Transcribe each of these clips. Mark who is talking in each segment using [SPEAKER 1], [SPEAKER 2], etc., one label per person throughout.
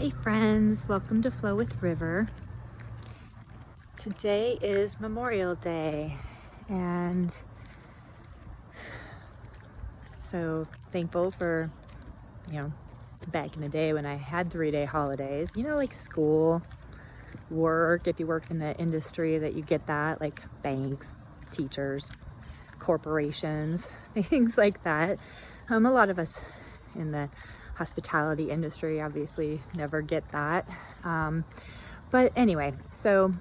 [SPEAKER 1] Hey friends, welcome to Flow with River. Today is Memorial Day, and so thankful for, back in the day when I had 3-day holidays, like school, work, if you work in the industry that you get that, like banks, teachers, corporations, things like that. A lot of us in the hospitality industry obviously never get that. But anyway, so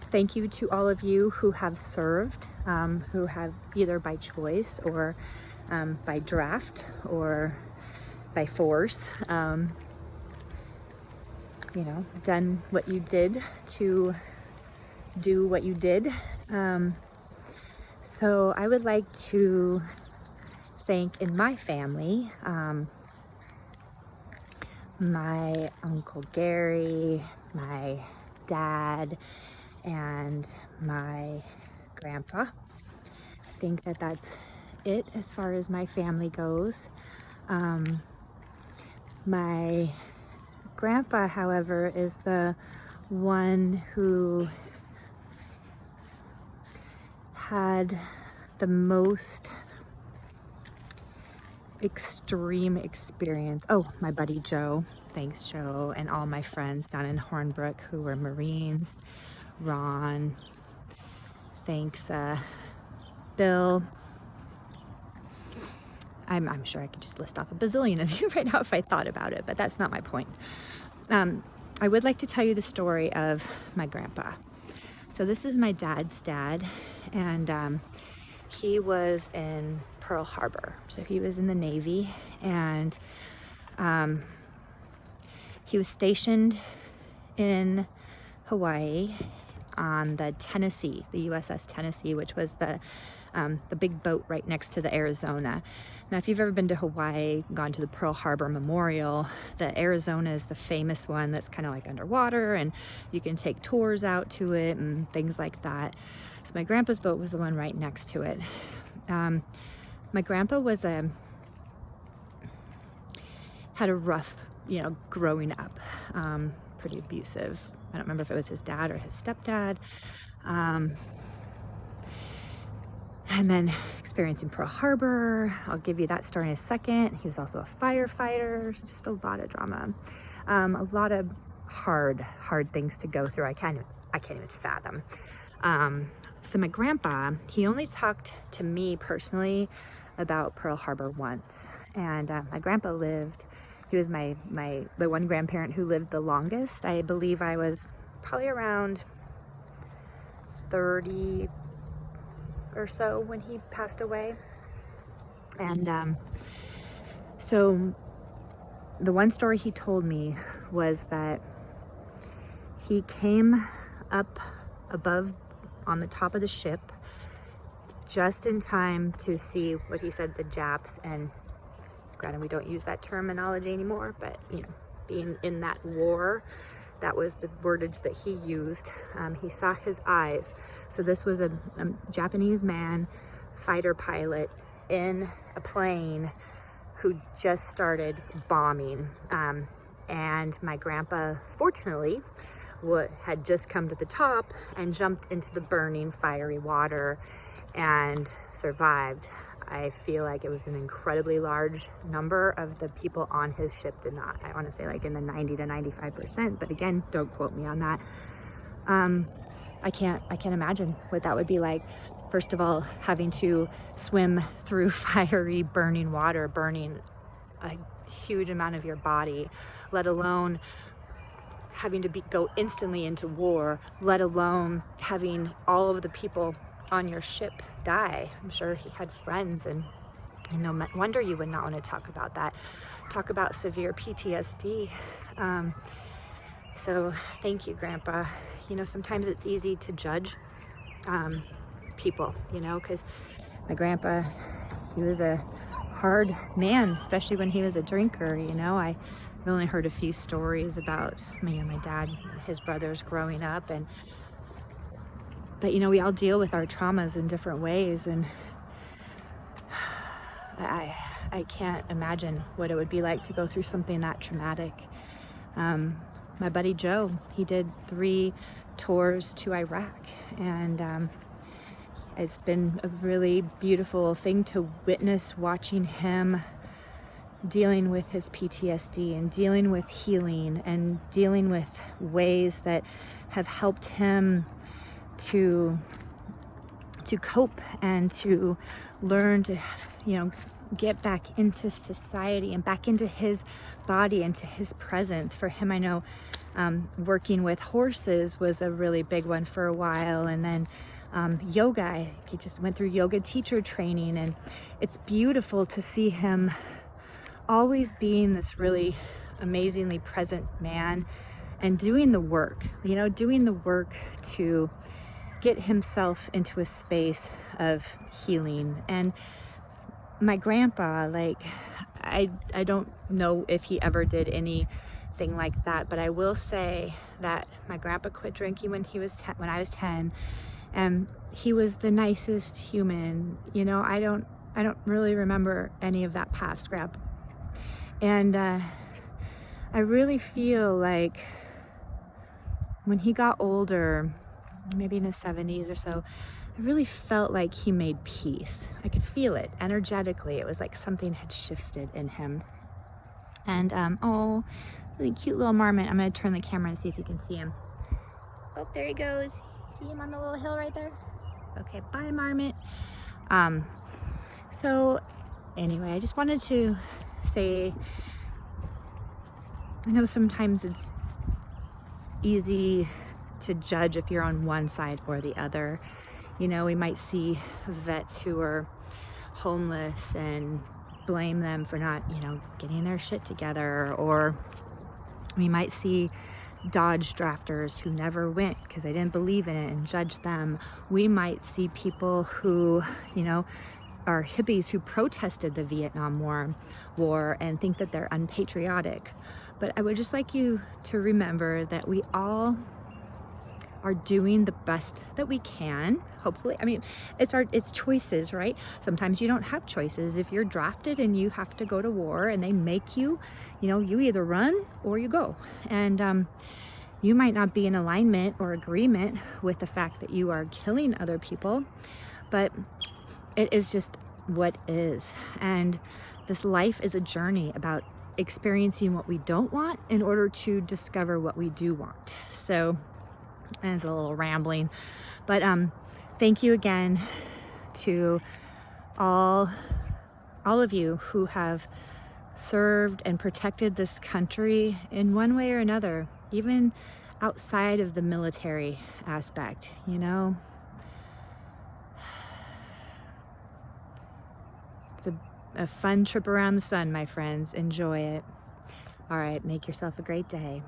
[SPEAKER 1] thank you to all of you who have served, who have either by choice or by draft or by force, done what you did to do what you did. So I would like to thank in my family, my Uncle Gary, my dad, and my grandpa. I think that that's it as far as my family goes. My grandpa, however, is the one who had the most extreme experience. Oh, my buddy Joe. Thanks, Joe, and all my friends down in Hornbrook who were Marines. Ron. Thanks, Bill. I'm sure I could just list off a bazillion of you right now if I thought about it, but that's not my point. I would like to tell you the story of my grandpa. So this is my dad's dad, and he was in Pearl Harbor. So he was in the Navy, and he was stationed in Hawaii on the Tennessee, the USS Tennessee, which was the big boat right next to the Arizona. Now, if you've ever been to Hawaii, gone to the Pearl Harbor Memorial, the Arizona is the famous one that's kind of like underwater, and you can take tours out to it and things like that. So my grandpa's boat was the one right next to it. My grandpa was had a rough, growing up, pretty abusive. I don't remember if it was his dad or his stepdad. And then experiencing Pearl Harbor. I'll give you that story in a second. He was also a firefighter, just a lot of drama. A lot of hard things to go through. I can't even fathom. So my grandpa, he only talked to me personally about Pearl Harbor once. And my grandpa he was the one grandparent who lived the longest. I believe I was probably around 30 or so when he passed away. And so the one story he told me was that he came up above on the top of the ship just in time to see what he said the Japs, and granted we don't use that terminology anymore, but being in that war, that was the wordage that he used. He saw his eyes. So this was a Japanese man, fighter pilot in a plane who just started bombing. And my grandpa, fortunately, had just come to the top and jumped into the burning, fiery water and survived. I feel like it was an incredibly large number of the people on his ship did not. I want to say like in the 90 to 95%, but again, don't quote me on that. I can't imagine what that would be like. First of all, having to swim through fiery, burning water, burning a huge amount of your body, let alone having to go instantly into war, let alone having all of the people on your ship die. I'm sure he had friends, and no wonder you would not want to talk about that. Talk about severe PTSD. So thank you, Grandpa. Sometimes it's easy to judge people, because my grandpa, he was a hard man, especially when he was a drinker. I've only heard a few stories about my dad, his brothers growing up, but we all deal with our traumas in different ways, and I can't imagine what it would be like to go through something that traumatic. My buddy Joe, he did 3 tours to Iraq, and it's been a really beautiful thing to witness, watching him dealing with his PTSD and dealing with healing and dealing with ways that have helped him to cope and to learn to, get back into society and back into his body, into his presence. For him, I know working with horses was a really big one for a while, and then yoga. He just went through yoga teacher training, and it's beautiful to see him always being this really amazingly present man and doing the work, to get himself into a space of healing. And my grandpa, I don't know if he ever did anything like that, but I will say that my grandpa quit drinking when I was 10, and he was the nicest human. I don't really remember any of that past, Grandpa. And I really feel like when he got older, maybe in his 70s or so, I really felt like he made peace. I could feel it energetically. It was like something had shifted in him. And really cute little marmot. I'm going to turn the camera and see if you can see him. Oh, there he goes. See him on the little hill right there? Okay, bye, marmot. So anyway, I just wanted to say, I know sometimes it's easy to judge if you're on one side or the other. We might see vets who are homeless and blame them for not, getting their shit together, or we might see Dodge drafters who never went because they didn't believe in it and judge them. We might see people who, are hippies who protested the Vietnam War and think that they're unpatriotic. But I would just like you to remember that we all are doing the best that we can, hopefully. I mean, it's choices, right? Sometimes you don't have choices. If you're drafted and you have to go to war and they make you, you either run or you go. And you might not be in alignment or agreement with the fact that you are killing other people, but it is just what is. And this life is a journey about experiencing what we don't want in order to discover what we do want. So, and it's a little rambling, but thank you again to all of you who have served and protected this country in one way or another, even outside of the military aspect. It's a fun trip around the sun, my friends. Enjoy it. All right, make yourself a great day.